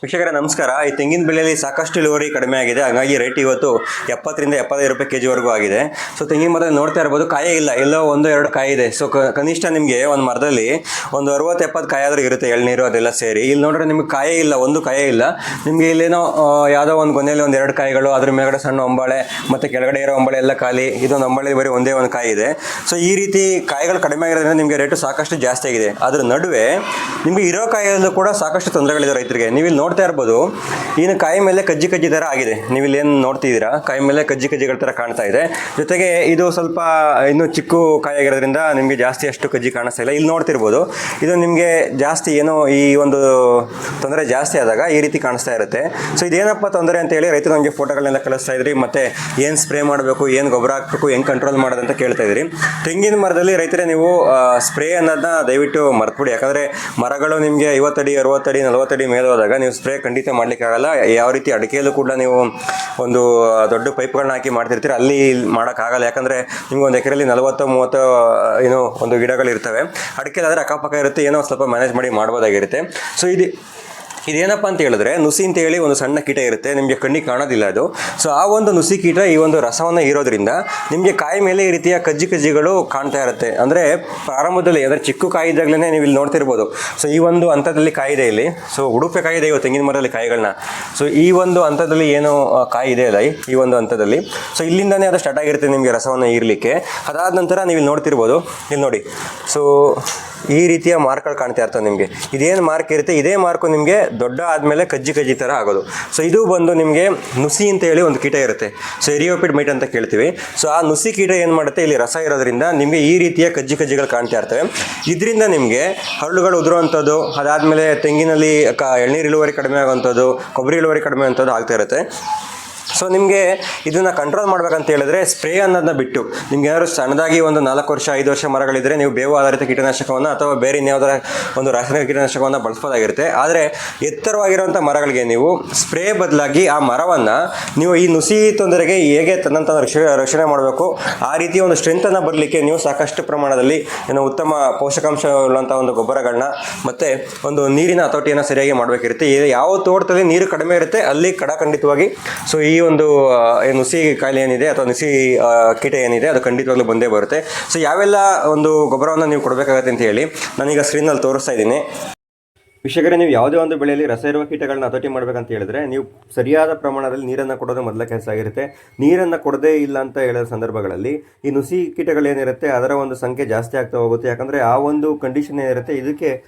ವೀಕ್ಷಕರೇ ನಮಸ್ಕಾರ. ಈ ತೆಂಗಿನ ಬೆಳೆಯಲ್ಲಿ ಸಾಕಷ್ಟು ಇಳುವರಿ ಕಡಿಮೆ ಆಗಿದೆ, ಹಾಗಾಗಿ ರೇಟ್ ಇವತ್ತು 70ರಿಂದ 75 ರೂಪಾಯಿ ಕೆಜಿವರೆಗೂ ಆಗಿದೆ. ಸೊ ತೆಂಗಿನ ಮರ ನೋಡ್ತಾ ಇರ್ಬೋದು, ಕಾಯೇ ಇಲ್ಲ, ಎಲ್ಲೋ ಒಂದು ಎರಡು ಕಾಯಿ ಇದೆ. ಸೊ ಕನಿಷ್ಠ ನಿಮಗೆ ಒಂದು ಮರದಲ್ಲಿ ಒಂದು 60-70 ಕಾಯಿ ಆದರೂ ಇರುತ್ತೆ, ಎಳ್ನೀರು ಅದೆಲ್ಲ ಸೇರಿ. ಇಲ್ಲಿ ನೋಡ್ರೆ ನಿಮ್ಗೆ ಕಾಯೇ ಇಲ್ಲ, ಒಂದು ಕಾಯೇ ಇಲ್ಲ. ನಿಮಗೆ ಇಲ್ಲೇನೋ ಯಾವುದೋ ಒಂದು ಗೊನೆಯಲ್ಲಿ ಒಂದು ಎರಡು ಕಾಯಿಗಳು, ಅದ್ರ ಮೇಲ್ಗಡೆ ಸಣ್ಣ ಒಂಬಾಳೆ ಮತ್ತು ಕೆಳಗಡೆ ಇರೋ ಒಂಬಾಳೆ ಎಲ್ಲ ಖಾಲಿ. ಇದೊಂದು ಒಂಬಾಳೆ ಬರೀ ಒಂದೇ ಒಂದು ಕಾಯಿ ಇದೆ. ಸೊ ಈ ರೀತಿ ಕಾಯಿಗಳು ಕಡಿಮೆ ಆಗಿರೋದ್ರಿಂದ ನಿಮಗೆ ರೇಟು ಸಾಕಷ್ಟು ಜಾಸ್ತಿ ಆಗಿದೆ. ಅದ್ರ ನಡುವೆ ನಿಮಗೆ ಇರೋ ಕಾಯಿಯಲ್ಲೂ ಕೂಡ ಸಾಕಷ್ಟು ತೊಂದರೆಗಳಿದೆ ರೈತರಿಗೆ. ನೀವು ಇಲ್ಲಿ ನೋಡ್ತಾ ಇರ್ಬೋದು, ಇನ್ನು ಕಾಯಿ ಮೇಲೆ ಕಜ್ಜಿ ಥರ ಆಗಿದೆ. ನೀವು ಇಲ್ಲಿ ಏನು ನೋಡ್ತಿದ್ದೀರಾ, ಕಾಯಿ ಮೇಲೆ ಕಜ್ಜಿಗಳ ಥರ ಕಾಣ್ತಾ ಇದೆ. ಜೊತೆಗೆ ಇದು ಸ್ವಲ್ಪ ಇನ್ನೂ ಚಿಕ್ಕ ಕಾಯಿ ಆಗಿರೋದ್ರಿಂದ ನಿಮಗೆ ಜಾಸ್ತಿ ಅಷ್ಟು ಕಜ್ಜಿ ಕಾಣಿಸ್ತಾ ಇಲ್ಲ. ಇಲ್ಲಿ ನೋಡ್ತಿರ್ಬೋದು, ಇದು ನಿಮಗೆ ಜಾಸ್ತಿ ಏನೋ ಈ ಒಂದು ತೊಂದರೆ ಜಾಸ್ತಿ ಆದಾಗ ಈ ರೀತಿ ಕಾಣಿಸ್ತಾ ಇರುತ್ತೆ. ಸೊ ಇದೇನಪ್ಪ ತೊಂದರೆ ಅಂತೇಳಿ ರೈತರು ನಮಗೆ ಫೋಟೋಗಳನ್ನೆಲ್ಲ ಕಳಿಸ್ತಾ ಇದ್ರಿ, ಮತ್ತು ಏನು ಸ್ಪ್ರೇ ಮಾಡಬೇಕು, ಏನು ಗೊಬ್ಬರ ಹಾಕಬೇಕು, ಹೆಂಗೆ ಕಂಟ್ರೋಲ್ ಮಾಡೋದು ಅಂತ ಕೇಳ್ತಾ ಇದ್ರಿ. ತೆಂಗಿನ ಮರದಲ್ಲಿ ರೈತರೇ ನೀವು ಸ್ಪ್ರೇ ಅನ್ನೋದನ್ನ ದಯವಿಟ್ಟು ಮರ್ತ್ಬಿಡಿ. ಯಾಕಂದರೆ ಮರಗಳು ನಿಮಗೆ 50 ಅಡಿ 60 ಅಡಿ 40 ಅಡಿ ಮೇಲೆ ಹೋದಾಗ ನೀವು ಸ್ಪ್ರೇ ಖಂಡಿತ ಮಾಡಲಿಕ್ಕಾಗಲ್ಲ. ಯಾವ ರೀತಿ ಅಡಿಕೆಯಲ್ಲೂ ಕೂಡ ನೀವು ಒಂದು ದೊಡ್ಡ ಪೈಪ್ಗಳನ್ನ ಹಾಕಿ ಮಾಡ್ತಿರ್ತೀರ, ಅಲ್ಲಿ ಮಾಡೋಕ್ಕಾಗಲ್ಲ. ಯಾಕಂದರೆ ನಿಮ್ಗೆ ಒಂದು ಎಕರೆಯಲ್ಲಿ 40-30 ಏನೋ ಒಂದು ಗಿಡಗಳಿರ್ತವೆ. ಅಡಿಕೆಲಾದರೆ ಅಕ್ಕಪಕ್ಕ ಇರುತ್ತೆ, ಏನೋ ಸ್ವಲ್ಪ ಮ್ಯಾನೇಜ್ ಮಾಡಿ ಮಾಡ್ಬೋದಾಗಿರುತ್ತೆ. ಸೊ ಇದೇನಪ್ಪ ಅಂತ ಹೇಳಿದ್ರೆ, ನುಸಿ ಅಂತ ಹೇಳಿ ಒಂದು ಸಣ್ಣ ಕೀಟ ಇರುತ್ತೆ, ನಿಮಗೆ ಕಣ್ಣಿಗೆ ಕಾಣೋದಿಲ್ಲ ಅದು. ಸೊ ಆ ಒಂದು ನುಸಿ ಕೀಟ ಈ ಒಂದು ರಸವನ್ನು ಹೀರೋದ್ರಿಂದ ನಿಮಗೆ ಕಾಯಿ ಮೇಲೆ ಈ ರೀತಿಯ ಕಜ್ಜಿಗಳು ಕಾಣ್ತಾ ಇರುತ್ತೆ. ಅಂದರೆ ಪ್ರಾರಂಭದಲ್ಲಿ, ಅಂದರೆ ಚಿಕ್ಕ ಕಾಯಿ ಇದ್ದಾಗಲೇ ನೀವು ಇಲ್ಲಿ ನೋಡ್ತಿರ್ಬೋದು. ಸೊ ಈ ಒಂದು ಹಂತದಲ್ಲಿ ಕಾಯಿ ಇದೆ ಇಲ್ಲಿ. ಸೊ ಉಡುಪೆ ಕಾಯಿ ಇದೆ ಇವು ತೆಂಗಿನ ಮರದಲ್ಲಿ ಕಾಯಿಗಳನ್ನ. ಸೊ ಈ ಒಂದು ಹಂತದಲ್ಲಿ ಏನು ಕಾಯಿ ಇದೆ ಅಲ್ಲ, ಈ ಒಂದು ಹಂತದಲ್ಲಿ, ಸೊ ಇಲ್ಲಿಂದನೇ ಅದು ಸ್ಟಾರ್ಟ್ ಆಗಿರುತ್ತೆ ನಿಮಗೆ ರಸವನ್ನು ಹೀರಲಿಕ್ಕೆ. ಅದಾದ ನಂತರ ನೀವು ಇಲ್ಲಿ ನೋಡ್ತಿರ್ಬೋದು, ಇಲ್ಲಿ ನೋಡಿ. ಸೊ ಈ ರೀತಿಯ ಮಾರ್ಕ್ಗಳು ಕಾಣ್ತಾ ಇರ್ತವೆ ನಿಮಗೆ. ಇದೇನು ಮಾರ್ಕ್ ಇರುತ್ತೆ, ಇದೇ ಮಾರ್ಕು ನಿಮಗೆ ದೊಡ್ಡ ಆದಮೇಲೆ ಕಜ್ಜಿ ಥರ ಆಗೋದು. ಸೊ ಇದು ಬಂದು ನಿಮಗೆ ನುಸಿ ಅಂತ ಹೇಳಿ ಒಂದು ಕೀಟ ಇರುತ್ತೆ. ಸೊ ಎರಿಯೋಪಿಡ್ ಮೈಟ್ ಅಂತ ಕೇಳ್ತೀವಿ. ಸೊ ಆ ನುಸಿ ಕೀಟ ಏನು ಮಾಡುತ್ತೆ, ಇಲ್ಲಿ ರಸ ಇರೋದ್ರಿಂದ ನಿಮಗೆ ಈ ರೀತಿಯ ಕಜ್ಜಿಗಳು ಕಾಣ್ತಾ ಇರ್ತವೆ. ಇದರಿಂದ ನಿಮಗೆ ಹರಳುಗಳು ಉದುರುವಂಥದ್ದು, ಅದಾದಮೇಲೆ ತೆಂಗಿನಲ್ಲಿ ಎಳ್ನೀರು ಇಳುವರಿ ಕಡಿಮೆ ಆಗುವಂಥದ್ದು, ಕೊಬ್ಬರಿ ಇಳುವರಿ ಕಡಿಮೆ ಆಗುವಂಥದ್ದು ಆಗ್ತಾ ಇರುತ್ತೆ. ಸೊ ನಿಮಗೆ ಇದನ್ನು ಕಂಟ್ರೋಲ್ ಮಾಡ್ಬೇಕಂತ ಹೇಳಿದ್ರೆ ಸ್ಪ್ರೇ ಅನ್ನೋದನ್ನ ಬಿಟ್ಟು, ನಿಮ್ಗೆ ಏನಾದ್ರು ಸಣ್ಣದಾಗಿ ಒಂದು 4 ವರ್ಷ 5 ವರ್ಷ ಮರಗಳಿದ್ರೆ ನೀವು ಬೇವು ಆಧಾರಿತ ಕೀಟನಾಶಕವನ್ನು ಅಥವಾ ಬೇರೆ ಇನ್ಯಾವುದರ ಒಂದು ರಾಸಾಯನಿಕ ಕೀಟನಾಶಕವನ್ನು ಬಳಸ್ಬೋದಾಗಿರುತ್ತೆ. ಆದರೆ ಎತ್ತರವಾಗಿರುವಂಥ ಮರಗಳಿಗೆ ನೀವು ಸ್ಪ್ರೇ ಬದಲಾಗಿ ಆ ಮರವನ್ನು ನೀವು ಈ ನುಸಿ ತೊಂದರೆಗೆ ಹೇಗೆ ತನ್ನಂತ ರಕ್ಷಣೆ ಮಾಡಬೇಕು, ಆ ರೀತಿಯ ಒಂದು ಸ್ಟ್ರೆಂತನ್ನು ಬರಲಿಕ್ಕೆ ನೀವು ಸಾಕಷ್ಟು ಪ್ರಮಾಣದಲ್ಲಿ ಉತ್ತಮ ಪೋಷಕಾಂಶ ಉಳ್ಳಂಥ ಒಂದು ಗೊಬ್ಬರಗಳನ್ನ ಮತ್ತು ಒಂದು ನೀರಿನ ಹತೋಟಿಯನ್ನು ಸರಿಯಾಗಿ ಮಾಡಬೇಕಿರುತ್ತೆ. ಯಾವ ತೋಟದಲ್ಲಿ ನೀರು ಕಡಿಮೆ ಇರುತ್ತೆ ಅಲ್ಲಿ ಖಂಡಿತವಾಗಿ ಸೊ ಈ ಒಂದು ನುಸಿ ಕಾಯಿಲೆ ಏನಿದೆ ಅಥವಾ ನುಸಿ ಕೀಟ ಏನಿದೆ ಅದು ಖಂಡಿತವಾಗ್ಲೂ ಬಂದೇ ಬರುತ್ತೆ. ಸೊ ಯಾವೆಲ್ಲ ಒಂದು ಗೊಬ್ಬರವನ್ನು ನೀವು ಕೊಡಬೇಕಾಗತ್ತೆ ಅಂತ ಹೇಳಿ ನಾನೀಗ ಸ್ಕ್ರೀನಲ್ಲಿ ತೋರಿಸ್ತಾ ಇದ್ದೀನಿ. ವೀಕ್ಷಕರೇ, ನೀವು ಯಾವುದೇ ಒಂದು ಬೆಳೆಯಲ್ಲಿ ರಸ ಇರುವ ಕೀಟಗಳನ್ನ ಹತೋಟಿ ಮಾಡಬೇಕಂತ ಹೇಳಿದ್ರೆ ನೀವು ಸರಿಯಾದ ಪ್ರಮಾಣದಲ್ಲಿ ನೀರನ್ನು ಕೊಡೋದು ಮೊದಲ ಕೆಲಸ ಆಗಿರುತ್ತೆ. ನೀರನ್ನು ಕೊಡದೇ ಇಲ್ಲ ಅಂತ ಹೇಳೋ ಸಂದರ್ಭಗಳಲ್ಲಿ ಈ ನುಸಿ ಕೀಟಗಳೇನಿರುತ್ತೆ ಅದರ ಒಂದು ಸಂಖ್ಯೆ ಜಾಸ್ತಿ ಆಗ್ತಾ ಹೋಗುತ್ತೆ. ಯಾಕಂದರೆ ಆ ಒಂದು ಕಂಡೀಷನ್ ಏನಿರುತ್ತೆ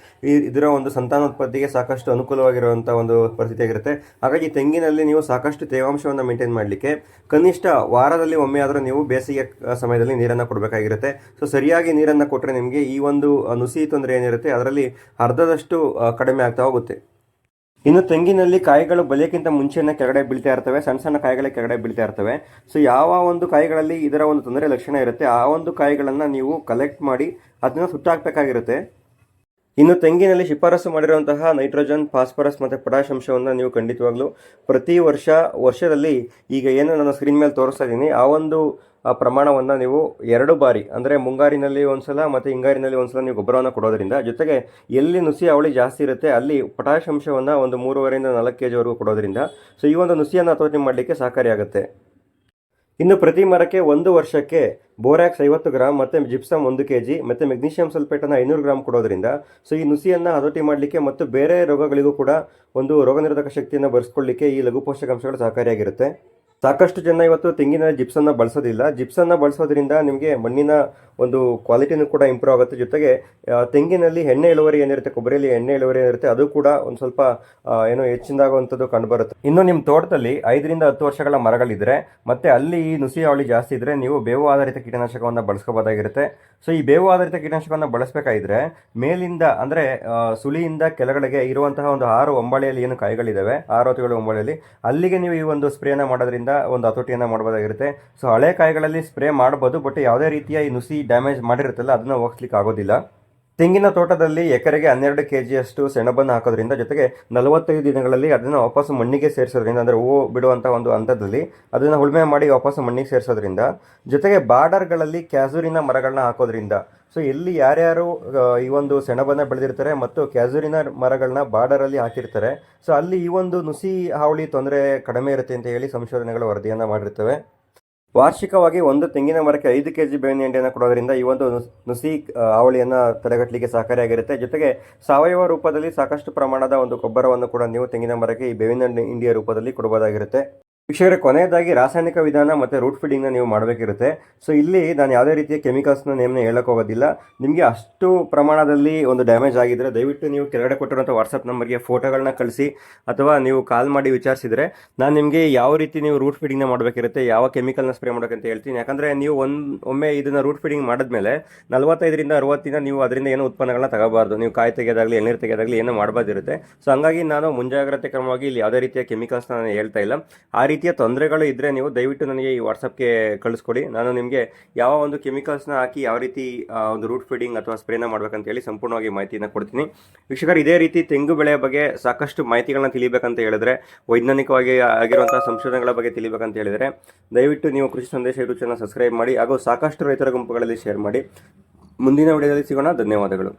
ಇದರ ಒಂದು ಸಂತಾನೋತ್ಪತ್ತಿಗೆ ಸಾಕಷ್ಟು ಅನುಕೂಲವಾಗಿರುವಂಥ ಒಂದು ಪರಿಸ್ಥಿತಿ ಆಗಿರುತ್ತೆ. ಹಾಗಾಗಿ ತೆಂಗಿನಲ್ಲಿ ನೀವು ಸಾಕಷ್ಟು ತೇವಾಂಶವನ್ನು ಮೇಂಟೈನ್ ಮಾಡಲಿಕ್ಕೆ ಕನಿಷ್ಠ ವಾರದಲ್ಲಿ ಒಮ್ಮೆ ಆದರೂ ನೀವು ಬೇಸಿಗೆ ಸಮಯದಲ್ಲಿ ನೀರನ್ನು ಕೊಡಬೇಕಾಗಿರುತ್ತೆ. ಸೊ ಸರಿಯಾಗಿ ನೀರನ್ನು ಕೊಟ್ಟರೆ ನಿಮಗೆ ಈ ಒಂದು ನುಸಿ ತೊಂದರೆ ಏನಿರುತ್ತೆ ಅದರಲ್ಲಿ ಅರ್ಧದಷ್ಟು ಕಡಿಮೆ ಆಗ್ತಾ ಹೋಗುತ್ತೆ. ಇನ್ನು ತೆಂಗಿನಲ್ಲಿ ಕಾಯಿಗಳು ಬಲಿಯಕ್ಕಿಂತ ಮುಂಚೆನೇ ಕೆಳಗಡೆ ಬೀಳ್ತಾ ಇರ್ತವೆ, ಸಣ್ಣ ಕಾಯಿಗಳೇ ಕೆಳಗಡೆ ಬೀಳ್ತಾ ಇರ್ತವೆ. ಸೊ ಯಾವ ಒಂದು ಕಾಯಿಗಳಲ್ಲಿ ಇದರ ಒಂದು ತೊಂದರೆ ಲಕ್ಷಣ ಇರುತ್ತೆ ಆ ಒಂದು ಕಾಯಿಗಳನ್ನು ನೀವು ಕಲೆಕ್ಟ್ ಮಾಡಿ ಅದನ್ನು ಸುಟ್ಟಾಕಬೇಕಾಗಿರುತ್ತೆ. ಇನ್ನು ತೆಂಗಿನಲ್ಲಿ ಶಿಫಾರಸು ಮಾಡಿರುವಂತಹ ನೈಟ್ರೋಜನ್, ಫಾಸ್ಫರಸ್ ಮತ್ತು ಪೊಟ್ಯಾಷ್ ಅಂಶವನ್ನು ನೀವು ಖಂಡಿತವಾಗ್ಲೂ ಪ್ರತಿ ವರ್ಷದಲ್ಲಿ ಈಗ ಏನು ನಾನು ಸ್ಕ್ರೀನ್ ಮೇಲೆ ತೋರಿಸ್ತಾ ಇದ್ದೀನಿ ಆ ಒಂದು ಪ್ರಮಾಣವನ್ನು ನೀವು 2 ಬಾರಿ, ಅಂದರೆ ಮುಂಗಾರಿನಲ್ಲಿ ಒಂದ್ಸಲ ಮತ್ತು ಹಿಂಗಾರಿನಲ್ಲಿ ಒಂದ್ಸಲ ನೀವು ಗೊಬ್ಬರವನ್ನು ಕೊಡೋದ್ರಿಂದ, ಜೊತೆಗೆ ಎಲ್ಲಿ ನುಸಿ ಅವಳಿ ಜಾಸ್ತಿ ಇರುತ್ತೆ ಅಲ್ಲಿ ಪೊಟ್ಯಾಷ್ ಅಂಶವನ್ನು ಒಂದು 3.5ರಿಂದ 4 kgವರೆಗೂ ಕೊಡೋದ್ರಿಂದ ಸೊ ಈ ಒಂದು ನುಸಿಯನ್ನು ಹತೋಟಿ ಮಾಡಲಿಕ್ಕೆ ಸಹಕಾರಿಯಾಗುತ್ತೆ. ಇನ್ನು ಪ್ರತಿ ಮರಕ್ಕೆ 1 ವರ್ಷಕ್ಕೆ ಬೋರಾಕ್ಸ್ 50 ಗ್ರಾಮ್ ಮತ್ತು ಜಿಪ್ಸಮ್ 1 kg ಮತ್ತು ಮೆಗ್ನೀಷಿಯಂ ಸಲ್ಫೇಟನ್ನು 500 ಗ್ರಾಮ್ ಕೊಡೋದ್ರಿಂದ ಸೊ ಈ ನುಸಿಯನ್ನು ಹತೋಟಿ ಮಾಡಲಿಕ್ಕೆ ಮತ್ತು ಬೇರೆ ರೋಗಗಳಿಗೂ ಕೂಡ ಒಂದು ರೋಗನಿರೋಧಕ ಶಕ್ತಿಯನ್ನು ಬರೆಸ್ಕೊಳ್ಳಿಕ್ಕೆ ಈ ಲಘು ಪೋಷಕಾಂಶಗಳು ಸಹಕಾರಿಯಾಗಿರುತ್ತೆ. ಸಾಕಷ್ಟು ಜನ ಇವತ್ತು ತೆಂಗಿನ ಜಿಪ್ಸನ್ನು ಬಳಸೋದಿಲ್ಲ. ಜಿಪ್ಸನ್ನು ಬಳಸೋದ್ರಿಂದ ನಿಮಗೆ ಮಣ್ಣಿನ ಒಂದು ಕ್ವಾಲಿಟಿನೂ ಕೂಡ ಇಂಪ್ರೂವ್ ಆಗುತ್ತೆ. ಜೊತೆಗೆ ತೆಂಗಿನಲ್ಲಿ ಎಣ್ಣೆ ಇಳುವರಿ ಏನಿರುತ್ತೆ, ಕೊಬ್ಬರಿಯಲ್ಲಿ ಎಣ್ಣೆ ಇಳುವರಿ ಏನಿರುತ್ತೆ ಅದು ಕೂಡ ಒಂದು ಸ್ವಲ್ಪ ಹೆಚ್ಚಿನದಾಗುವಂಥದ್ದು ಕಂಡುಬರುತ್ತೆ. ಇನ್ನು ನಿಮ್ಮ ತೋಟದಲ್ಲಿ 5ರಿಂದ 10 ವರ್ಷಗಳ ಮರಗಳಿದ್ರೆ ಮತ್ತು ಅಲ್ಲಿ ಈ ನುಸಿ ಹಾವಳಿ ಜಾಸ್ತಿ ಇದ್ದರೆ ನೀವು ಬೇವು ಆಧಾರಿತ ಕೀಟನಾಶಕವನ್ನು ಬಳಸ್ಕೋಬೋದಾಗಿರುತ್ತೆ. ಸೊ ಈ ಬೇವು ಆಧಾರಿತ ಕೀಟನಾಶಕವನ್ನು ಬಳಸಬೇಕಾಗಿದ್ರೆ ಮೇಲಿಂದ, ಅಂದರೆ ಸುಳಿಯಿಂದ ಕೆಳಗಡೆಗೆ ಇರುವಂತಹ ಒಂದು 6 ಒಂಬಾಳೆಯಲ್ಲಿ ಏನು ಕಾಯಿಗಳಿದ್ದಾವೆ, 6 ಅಥವಾ 7 ಒಂಬಾಳೆಯಲ್ಲಿ ಅಲ್ಲಿಗೆ ನೀವು ಈ ಒಂದು ಸ್ಪ್ರೇನ ಮಾಡೋದ್ರಿಂದ ಒಂದು ಹತೋಟಿಯನ್ನು ಮಾಡಬಹುದಾಗಿರುತ್ತೆ. ಸೊ ಹಳೆ ಕಾಯಿಗಳಲ್ಲಿ ಸ್ಪ್ರೇ ಮಾಡಬಹುದು, ಬಟ್ ಯಾವುದೇ ರೀತಿಯ ಈ ನುಸಿ ಡ್ಯಾಮೇಜ್ ಮಾಡಿರುತ್ತಲ್ಲ ಅದನ್ನು ಹೋಗಿಸ್ಲಿಕ್ಕೆ ಆಗೋದಿಲ್ಲ. ತೆಂಗಿನ ತೋಟದಲ್ಲಿ ಎಕರೆಗೆ 12 kgಯಷ್ಟು ಸೆಣಬನ್ನು ಹಾಕೋದ್ರಿಂದ, ಜೊತೆಗೆ 45 ದಿನಗಳಲ್ಲಿ ಅದನ್ನು ವಾಪಸ್ಸು ಮಣ್ಣಿಗೆ ಸೇರಿಸೋದ್ರಿಂದ, ಅಂದರೆ ಹೂವು ಬಿಡುವಂಥ ಒಂದು ಹಂತದಲ್ಲಿ ಅದನ್ನು ಉಳುಮೆ ಮಾಡಿ ವಾಪಸ್ಸು ಮಣ್ಣಿಗೆ ಸೇರಿಸೋದ್ರಿಂದ, ಜೊತೆಗೆ ಬಾರ್ಡರ್ಗಳಲ್ಲಿ ಕ್ಯಾಸೂರಿನ ಮರಗಳನ್ನ ಹಾಕೋದ್ರಿಂದ ಸೊ ಎಲ್ಲಿ ಯಾರ್ಯಾರು ಈ ಒಂದು ಸೆಣಬನ್ನು ಬೆಳೆದಿರ್ತಾರೆ ಮತ್ತು ಕ್ಯಾಸುರಿನ ಮರಗಳನ್ನ ಬಾರ್ಡರಲ್ಲಿ ಹಾಕಿರ್ತಾರೆ, ಸೊ ಅಲ್ಲಿ ಈ ಒಂದು ನುಸಿ ಹಾವಳಿ ತೊಂದರೆ ಕಡಿಮೆ ಇರುತ್ತೆ ಅಂತ ಹೇಳಿ ಸಂಶೋಧನೆಗಳು ವರದಿಯನ್ನು ಮಾಡಿರ್ತವೆ. ವಾರ್ಷಿಕವಾಗಿ ಒಂದು ತೆಂಗಿನ ಮರಕ್ಕೆ 5 kg ಬೇವಿನ ಹಿಂಡಿಯನ್ನು ಕೊಡೋದ್ರಿಂದ ಈ ಒಂದು ನುಸಿ ಹಾವಳಿಯನ್ನು ತಡೆಗಟ್ಟಲಿಕ್ಕೆ ಸಹಕಾರಿಯಾಗಿರುತ್ತೆ. ಜೊತೆಗೆ ಸಾವಯವ ರೂಪದಲ್ಲಿ ಸಾಕಷ್ಟು ಪ್ರಮಾಣದ ಒಂದು ಗೊಬ್ಬರವನ್ನು ಕೂಡ ನೀವು ತೆಂಗಿನ ಮರಕ್ಕೆ ಈ ಬೇವಿನ ಹಿಂಡಿಯ ರೂಪದಲ್ಲಿ ಕೊಡಬಹುದಾಗಿರುತ್ತೆ. ವೀಕ್ಷಕರೇ, ಕೊನೆಯದಾಗಿ ರಾಸಾಯನಿಕ ವಿಧಾನ ಮತ್ತು ರೂಟ್ ಫೀಡಿಂಗ್ನ ನೀವು ಮಾಡಬೇಕಿರುತ್ತೆ. ಸೊ ಇಲ್ಲಿ ನಾನು ಯಾವುದೇ ರೀತಿಯ ಕೆಮಿಕಲ್ಸ್ನ ನೇಮ್ನ ಹೇಳಕ್ಕೆ ಹೋಗೋದಿಲ್ಲ. ನಿಮಗೆ ಅಷ್ಟು ಪ್ರಮಾಣದಲ್ಲಿ ಒಂದು ಡ್ಯಾಮೇಜ್ ಆಗಿದ್ದರೆ ದಯವಿಟ್ಟು ನೀವು ಕೆಳಗಡೆ ಕೊಟ್ಟಿರುವಂಥ ವಾಟ್ಸಪ್ ನಂಬರ್ಗೆ ಫೋಟೋಗಳನ್ನ ಕಳಿಸಿ ಅಥವಾ ನೀವು ಕಾಲ್ ಮಾಡಿ ವಿಚಾರಿಸಿದರೆ ನಾನು ನಿಮಗೆ ಯಾವ ರೀತಿ ನೀವು ರೂಟ್ ಫೀಡಿಂಗ್ನ ಮಾಡಬೇಕಿರುತ್ತೆ, ಯಾವ ಕೆಮಿಕಲ್ನ ಸ್ಪ್ರೇ ಮಾಡಬೇಕಂತ ಹೇಳ್ತೀನಿ. ಯಾಕಂದರೆ ನೀವು ಒಮ್ಮೆ ಇದನ್ನು ರೂಟ್ ಫೀಡಿಂಗ್ ಮಾಡಿದ್ಮೇಲೆ 45ರಿಂದ 60 ದಿನ ನೀವು ಅದರಿಂದ ಏನೋ ಉತ್ಪನ್ನಗಳನ್ನ ತಗೋಬಾರ್ದು. ನೀವು ಕಾಯಿ ತೆಗೆಯೋದಾಗಲಿ ಎಣ್ಣೀರು ತೆಗೆಯೋದಾಗಲಿ ಏನೋ ಮಾಡಬಾರ್ದಿರುತ್ತೆ. ಸೊ ಹಂಗಾಗಿ ನಾನು ಮುಂಜಾಗ್ರತೆ ಕ್ರಮವಾಗಿ ಇಲ್ಲಿ ಯಾವುದೇ ರೀತಿಯ ಕೆಮಿಕಲ್ಸ್ನ ನಾನು ಹೇಳ್ತಾ ಇಲ್ಲ. ಆ ರೀತಿಯ ತೊಂದರೆಗಳು ಇದ್ದರೆ ನೀವು ದಯವಿಟ್ಟು ನನಗೆ ಈ ವಾಟ್ಸಪ್ಗೆ ಕಳಿಸ್ಕೊಡಿ. ನಾನು ನಿಮಗೆ ಯಾವ ಒಂದು ಕೆಮಿಕಲ್ಸ್ನ ಹಾಕಿ ಯಾವ ರೀತಿ ಒಂದು ರೂಟ್ ಫೀಡಿಂಗ್ ಅಥವಾ ಸ್ಪ್ರೇನ ಮಾಡ್ಬೇಕಂತ ಹೇಳಿ ಸಂಪೂರ್ಣವಾಗಿ ಮಾಹಿತಿಯನ್ನು ಕೊಡ್ತೀನಿ. ವೀಕ್ಷಕರು, ಇದೇ ರೀತಿ ತೆಂಗು ಬೆಳೆಯ ಬಗ್ಗೆ ಸಾಕಷ್ಟು ಮಾಹಿತಿಗಳನ್ನ ತಿಳಿಬೇಕಂತ ಹೇಳಿದ್ರೆ, ವೈಜ್ಞಾನಿಕವಾಗಿ ಆಗಿರುವಂತಹ ಸಂಶೋಧನೆಗಳ ಬಗ್ಗೆ ತಿಳಿಬೇಕಂತ ಹೇಳಿದರೆ ದಯವಿಟ್ಟು ನೀವು ಕೃಷಿ ಸಂದೇಶ ಯೂಟ್ಯೂಬ್ ಚಾನಲ್ ಸಬ್ಸ್ಕ್ರೈಬ್ ಮಾಡಿ ಹಾಗೂ ಸಾಕಷ್ಟು ರೈತರ ಗುಂಪುಗಳಲ್ಲಿ ಶೇರ್ ಮಾಡಿ. ಮುಂದಿನ ವಿಡಿಯೋದಲ್ಲಿ ಸಿಗೋಣ. ಧನ್ಯವಾದಗಳು.